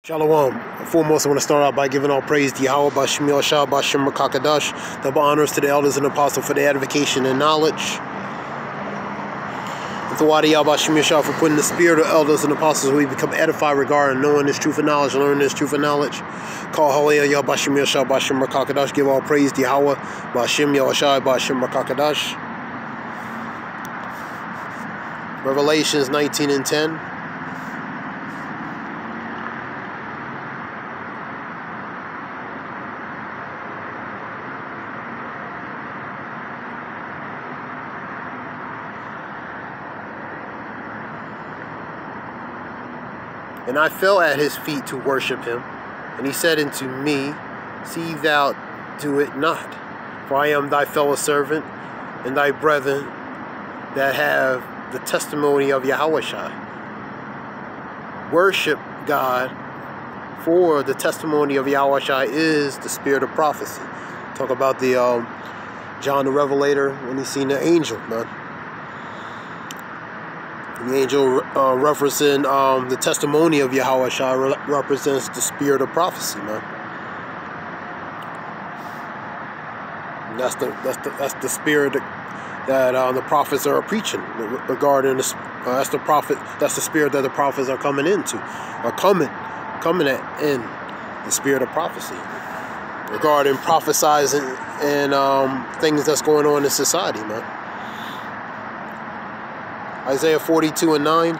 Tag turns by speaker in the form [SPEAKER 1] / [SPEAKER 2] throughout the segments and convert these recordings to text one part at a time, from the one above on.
[SPEAKER 1] Shalom. Foremost, I want to start out by giving all praise to Yahweh, Bashim Yoshua, Bashim Rakakadash, double honors to the elders and apostles for their edification and knowledge. And to Wadi Yah, Bashim Yoshua, for putting the spirit of elders and apostles, we become edified regarding knowing this truth and knowledge, learning this truth and knowledge. Call Hallelujah, Yah, Bashim Yoshua, Bashim Rakakadash, give all praise to Yahweh, Bashim Yoshua, Bashim Rakakadash. Revelations 19:10. And I fell at his feet to worship him. And he said unto me, See thou do it not. For I am thy fellow servant, and thy brethren that have the testimony of Yahushua. Worship God, for the testimony of Yahushua is the spirit of prophecy. Talk about the John the Revelator when he seen the angel, man. The angel referencing the testimony of Yahushua represents the spirit of prophecy, man. And that's the spirit that the prophets are preaching regarding the that's the spirit that the prophets are coming into, or coming at in the spirit of prophecy regarding prophesizing and things that's going on in society, man. Isaiah 42:9.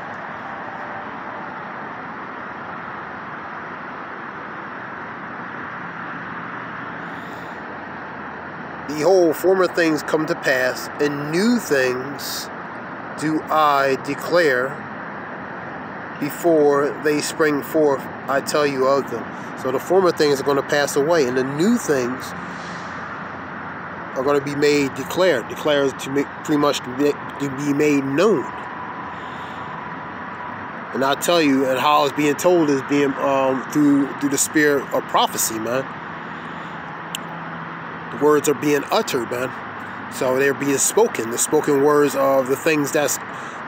[SPEAKER 1] Behold, former things come to pass, and new things do I declare. Before they spring forth, I tell you of them. So the former things are going to pass away, and the new things are going to be made declared. Declares to pretty much to be made known. And I tell you, and how it's being told is being through the spirit of prophecy, man. The words are being uttered, man. So they're being spoken. The spoken words of the things that's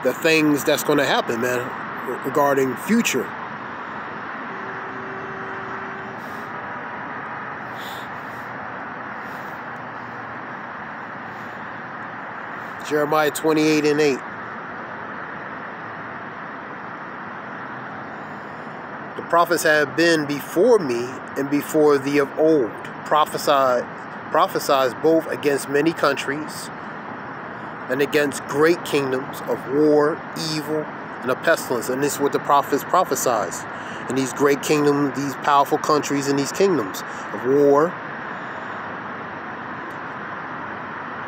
[SPEAKER 1] going to happen, man, regarding future. Jeremiah 28:8. The prophets have been before me and before thee of old, prophesied both against many countries and against great kingdoms of war, evil, and of pestilence. And this is what the prophets prophesize. And these great kingdoms, these powerful countries, and these kingdoms of war,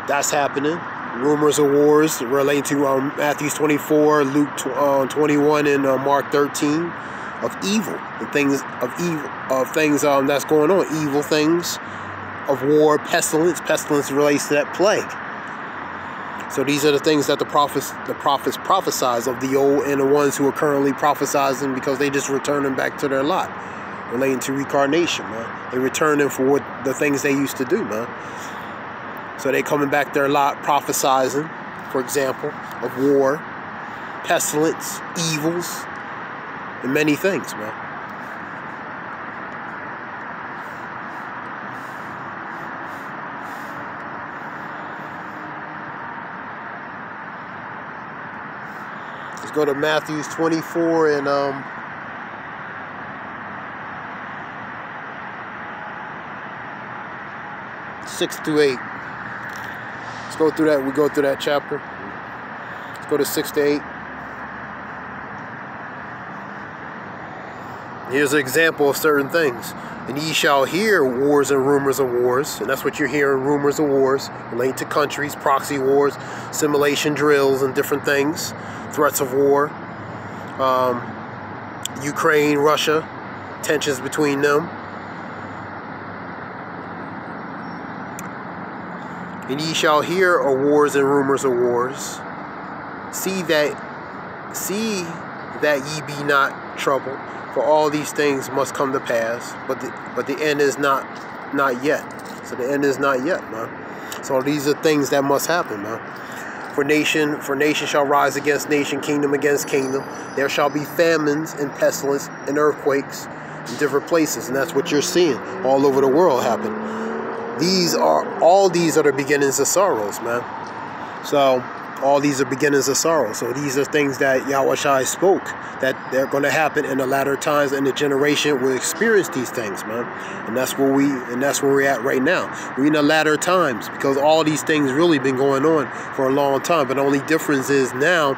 [SPEAKER 1] that's happening. Rumors of wars relating to Matthew 24, Luke 21, and Mark 13, of evil and things that's going on, evil things of war, pestilence. Pestilence relates to that plague. So these are the things that the prophets prophesize of the old, and the ones who are currently prophesizing because they just returning back to their lot, relating to reincarnation, man. They returning for the things they used to do, man. So they coming back their lot, prophesizing, for example, of war, pestilence, evils, and many things, man. Let's go to Matthew 24 and 6-8. Let's go through that. We go through that chapter. Let's go to 6-8. Here's an example of certain things. And ye shall hear wars and rumors of wars. And that's what you're hearing, rumors of wars relating to countries, proxy wars, simulation drills, and different things. Threats of war. Ukraine, Russia, tensions between them. And ye shall hear of wars and rumors of wars. See that ye be not troubled, for all these things must come to pass, but the end is not yet. So the end is not yet, man. So these are things that must happen, man. For nation shall rise against nation, kingdom against kingdom. There shall be famines and pestilence and earthquakes in different places, and that's what you're seeing all over the world happen. All these are the beginnings of sorrows, man. So all these are beginnings of sorrow. So these are things that Yahweh Shai spoke that they're going to happen in the latter times, and the generation will experience these things, man. And that's where we're at right now. We're in the latter times because all these things really been going on for a long time. But the only difference is now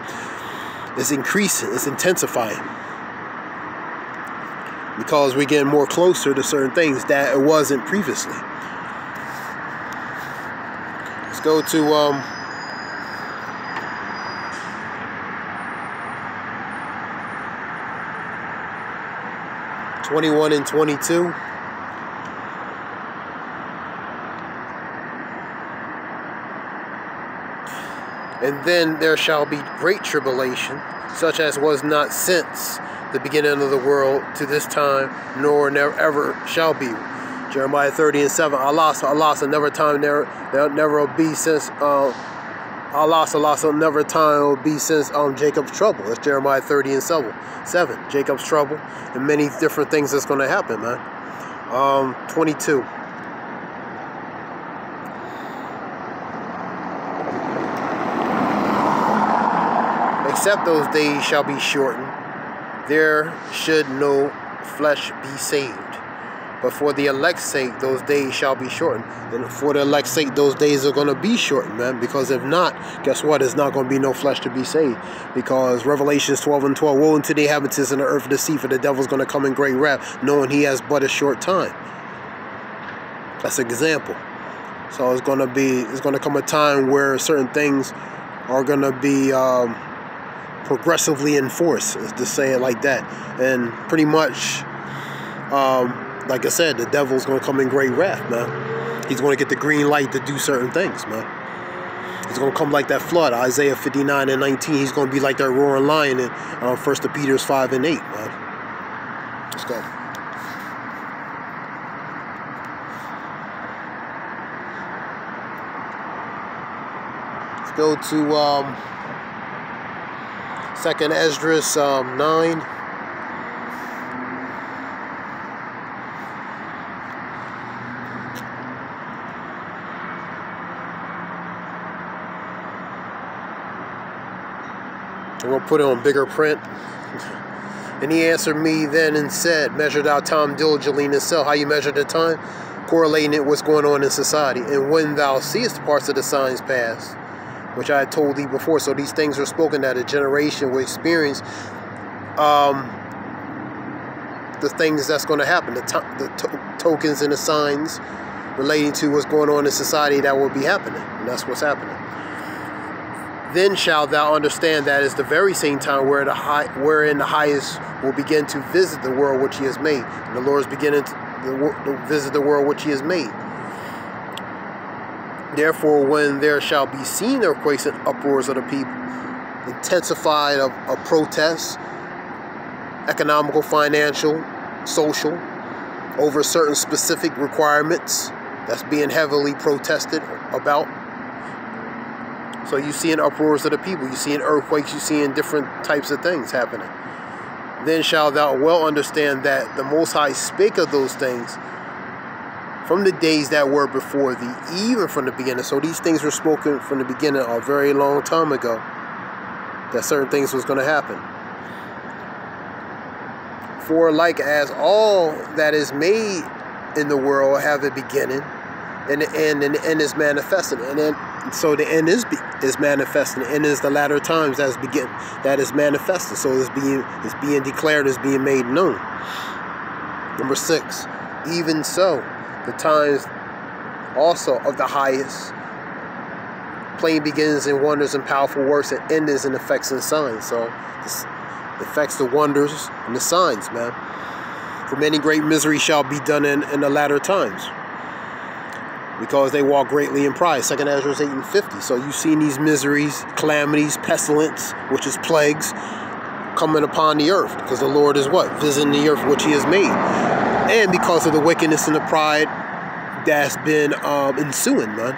[SPEAKER 1] it's increasing, it's intensifying, because we're getting more closer to certain things that it wasn't previously. Let's go to 21 and 22. And then there shall be great tribulation, such as was not since the beginning of the world to this time, nor never ever shall be. Jeremiah 30 and 7. Allah, never time there never will be since Allah, never time will be since Jacob's trouble. That's Jeremiah 30 and 7. Jacob's trouble, and many different things that's going to happen, man. 22. Except those days shall be shortened, there should no flesh be saved. But for the elect's sake, those days shall be shortened. And for the elect's sake, those days are going to be shortened, man. Because if not, guess what? There's not going to be no flesh to be saved. Because Revelations 12 and 12, woe unto the inhabitants in the earth of the sea, for the devil's going to come in great wrath, knowing he has but a short time. That's an example. So it's going to come a time where certain things are going to be progressively enforced, to say it like that. And pretty much, like I said, the devil's going to come in great wrath, man. He's going to get the green light to do certain things, man. He's going to come like that flood, Isaiah 59 and 19. He's going to be like that roaring lion in 1 Peter 5 and 8, man. Let's go. Let's go to 2nd Esdras 9. I'm going to put it on bigger print. And he answered me then and said, measure thou time diligently in itself. How you measure the time? Correlating it with what's going on in society. And when thou seest parts of the signs pass, which I had told thee before. So these things are spoken that a generation will experience the things that's going to happen, the tokens and the signs relating to what's going on in society that will be happening. And that's what's happening. Then shalt thou understand that it's the very same time wherein the highest will begin to visit the world which he has made. And the Lord is beginning to visit the world which he has made. Therefore, when there shall be seen earthquakes and uproars of the people, intensified of protests, economical, financial, social, over certain specific requirements that's being heavily protested about. So you see in uproars of the people, you see in earthquakes, you see in different types of things happening. Then shalt thou well understand that the Most High spake of those things from the days that were before thee, even from the beginning. So these things were spoken from the beginning a very long time ago, that certain things was going to happen. For like as all that is made in the world have a beginning, and the end is manifested. And then, so the end is manifested. The end is the latter times that is manifested. So it's being declared, it's being made known. Number 6, even so, the times also of the highest, plain beginnings and wonders and powerful works, and endings and effects and signs. So this affects the wonders and the signs, man. For many great misery shall be done in the latter times, because they walk greatly in pride. 2nd Esdras 8 and 50. So you've seen these miseries, calamities, pestilence, which is plagues, coming upon the earth, because the Lord is what? Visiting the earth which he has made. And because of the wickedness and the pride that's been ensuing, man.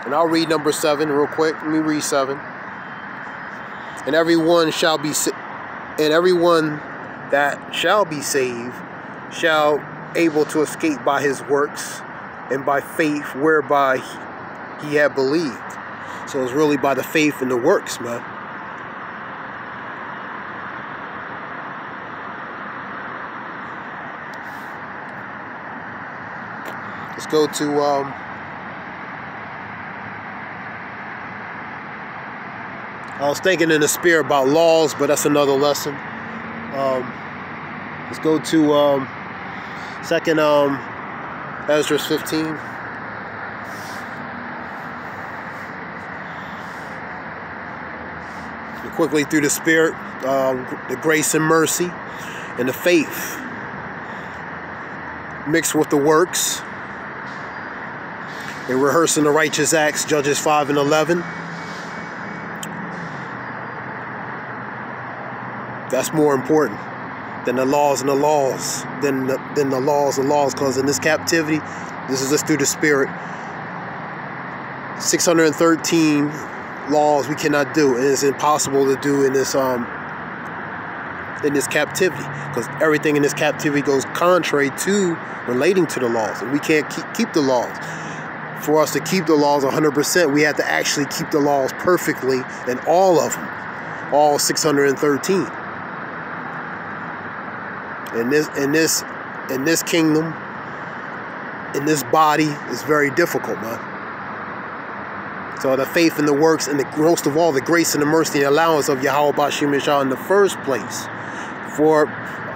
[SPEAKER 1] And I'll read number 7 real quick. Let me read 7. And everyone that shall be saved shall able to escape by his works and by faith whereby he had believed. So it's really by the faith and the works, man. Let's go to I was thinking in the spirit about laws, but that's another lesson. Let's go to 2nd Ezra 15. Quickly through the spirit, the grace and mercy, and the faith mixed with the works. And rehearsing the righteous acts, Judges 5 and 11. That's more important than the laws and the laws, than the laws and laws, because in this captivity, this is just through the spirit. 613 laws we cannot do, and it's impossible to do in this captivity, because everything in this captivity goes contrary to relating to the laws, and we can't keep the laws. For us to keep the laws 100%, we have to actually keep the laws perfectly, and all of them, all 613. In this kingdom, in this body, is very difficult, man. So the faith and the works, and most of all, the grace and the mercy and allowance of Yahweh Bashim Yeshua in the first place, for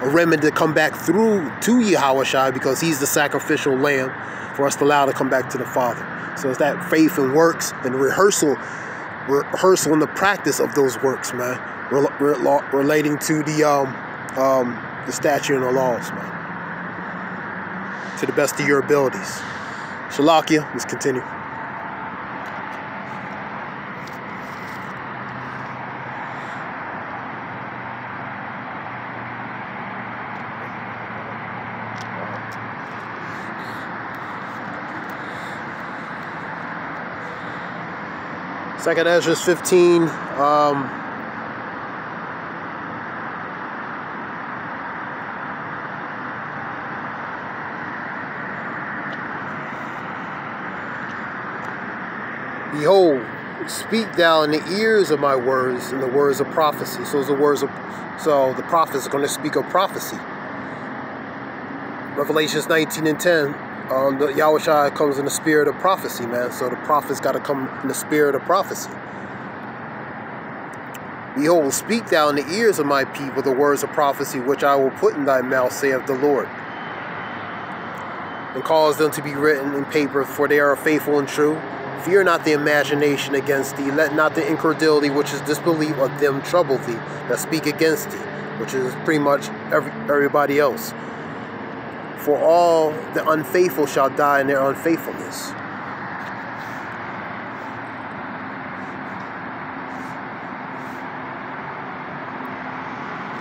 [SPEAKER 1] a remnant to come back through to Yahweh Shai, because he's the sacrificial lamb, for us to allow to come back to the Father. So it's that faith and works and rehearsal and the practice of those works, man, relating to the statute and the laws, man, to the best of your abilities. Shalakia, let's continue. Second Ezra 15. Behold, speak thou in the ears of my words and the words of prophecy. So the prophets are going to speak of prophecy. Revelations 19 and 10. The Yahweh Shai comes in the spirit of prophecy, man. So the prophets got to come in the spirit of prophecy. Behold, speak thou in the ears of my people the words of prophecy, which I will put in thy mouth, saith the Lord, and cause them to be written in paper, for they are faithful and true. Fear not the imagination against thee. Let not the incredulity, which is disbelief, of them trouble thee that speak against thee, which is pretty much everybody else. For all the unfaithful shall die in their unfaithfulness.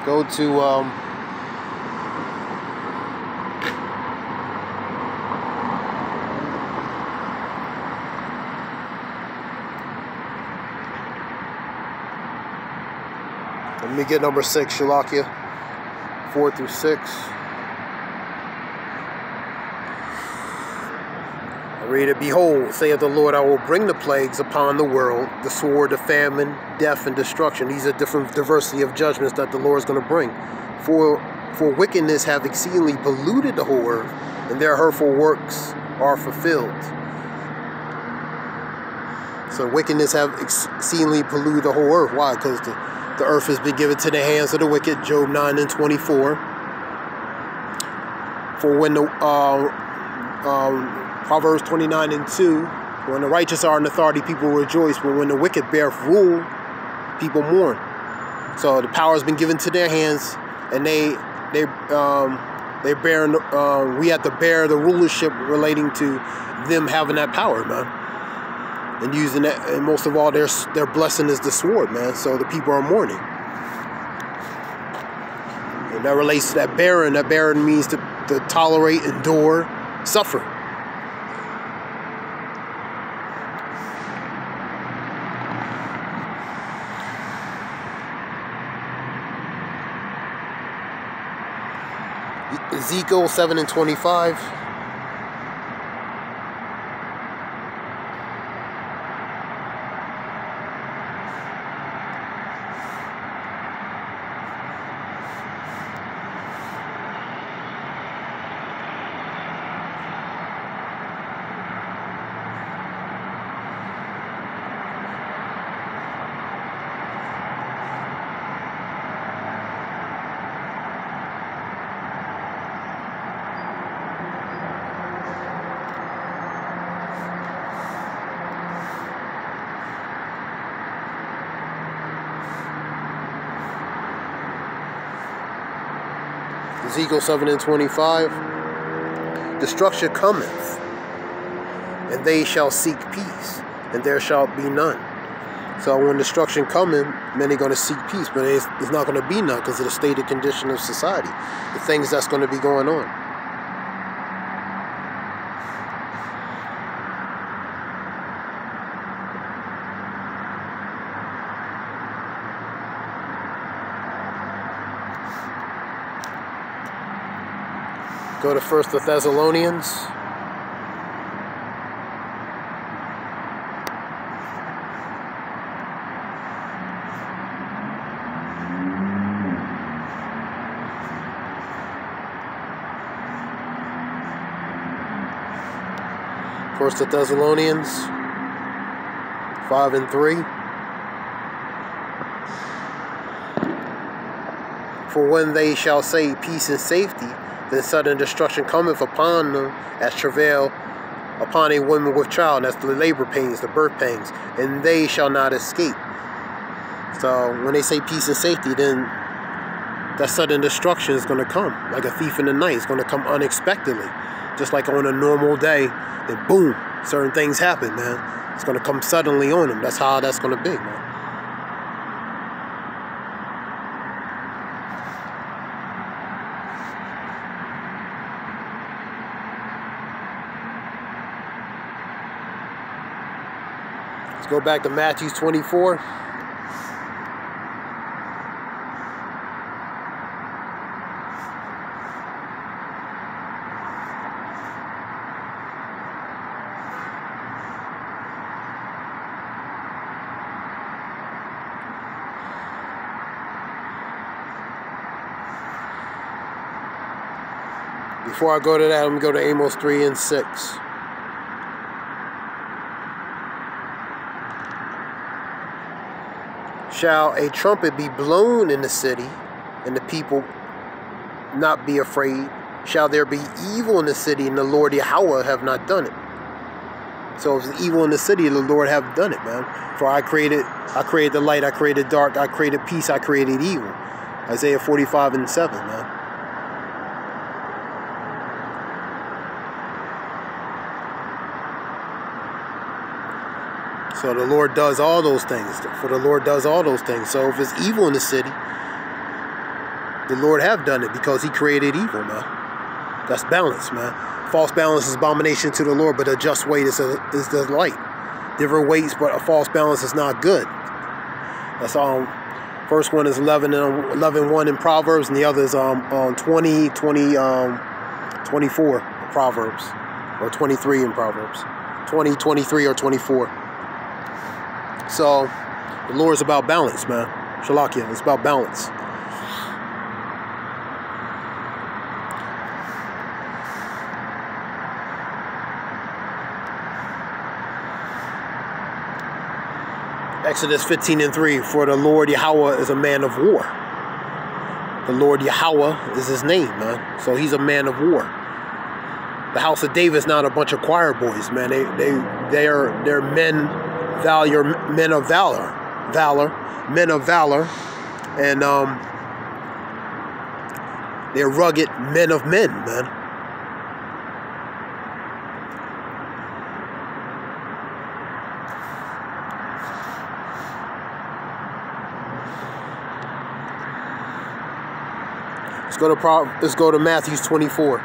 [SPEAKER 1] Go to let me get number 6, Shalakia, 4 through 6. Read it. Behold, saith the Lord, I will bring the plagues upon the world, the sword, the famine, death, and destruction. These are different diversity of judgments that the Lord is going to bring. For wickedness have exceedingly polluted the whole earth, and their hurtful works are fulfilled. So wickedness have exceedingly polluted the whole earth. Why? Because the earth has been given to the hands of the wicked. Job 9 and 24. For when the Proverbs 29 and 2, when the righteous are in authority, people rejoice, but when the wicked bear rule, people mourn. So the power has been given to their hands, and they bear. We have to bear the rulership relating to them having that power, man, and using that. And most of all, their blessing is the sword, man. So the people are mourning, and that relates to that bearing. That bearing means to tolerate, endure, suffer. Ezekiel 7 and 25. Ezekiel 7 and 25. Destruction cometh, and they shall seek peace, and there shall be none. So when destruction cometh, many are going to seek peace, but it's not going to be none because of the state of condition of society, the things that's going to be going on. Go to 1 Thessalonians. First Thessalonians 5 and 3. For when they shall say peace and safety, then sudden destruction cometh upon them as travail upon a woman with child. That's the labor pains, the birth pains, and they shall not escape. So when they say peace and safety, then that sudden destruction is going to come like a thief in the night. It's going to come unexpectedly, just like on a normal day. Then boom, certain things happen, man. It's going to come suddenly on them. That's how that's going to be, man. Let's go back to Matthew 24. Before I go to that, let me go to Amos 3 and 6. Shall a trumpet be blown in the city, and the people not be afraid? Shall there be evil in the city, and the Lord Yahweh have not done it? So if it's evil in the city, the Lord have done it, man. For I created the light, I created dark, I created peace, I created evil. Isaiah 45 and 7, man. So the Lord does all those things. For the Lord does all those things. So if it's evil in the city, the Lord have done it because he created evil, man. That's balance, man. False balance is abomination to the Lord, but a just weight is the light. Different weights, but a false balance is not good. That's first one is 11:1 in Proverbs, and the other is 24 in Proverbs, or 23 in Proverbs. 20, 23, or 24. So, the Lord is about balance, man. Shalakia, it's about balance. Exodus 15 and 3, for the Lord Yahweh is a man of war. The Lord Yahweh is his name, man. So he's a man of war. The house of David is not a bunch of choir boys, man. They're men men of valor, and they're rugged men of men, man. Let's go to Matthew 24.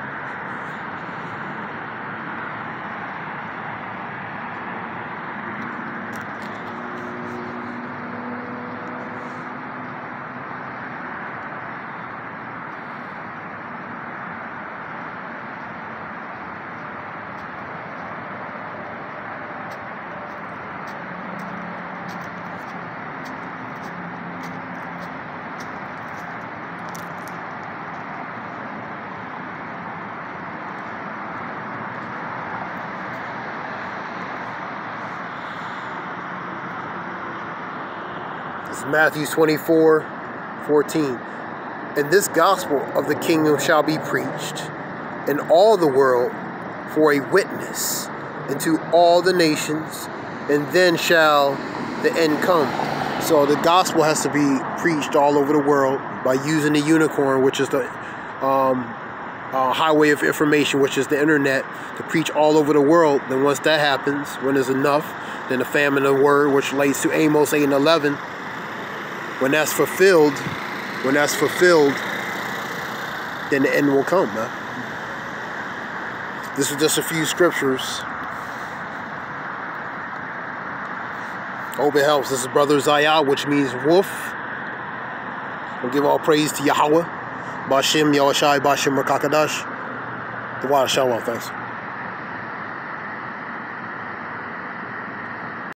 [SPEAKER 1] It's Matthew 24:14. And this gospel of the kingdom shall be preached in all the world for a witness into all the nations, and then shall the end come. So the gospel has to be preached all over the world by using the unicorn, which is the highway of information, which is the internet, to preach all over the world. Then once that happens, when there's enough, then the famine of the word, which relates to Amos 8:11, when that's fulfilled, then the end will come, man. This is just a few scriptures. Hope it helps. This is Brother Zayah, which means wolf. We'll give all praise to Yahweh. Bashim, Yahushai, Bashim, Rakakadash. The water, shalom, thanks.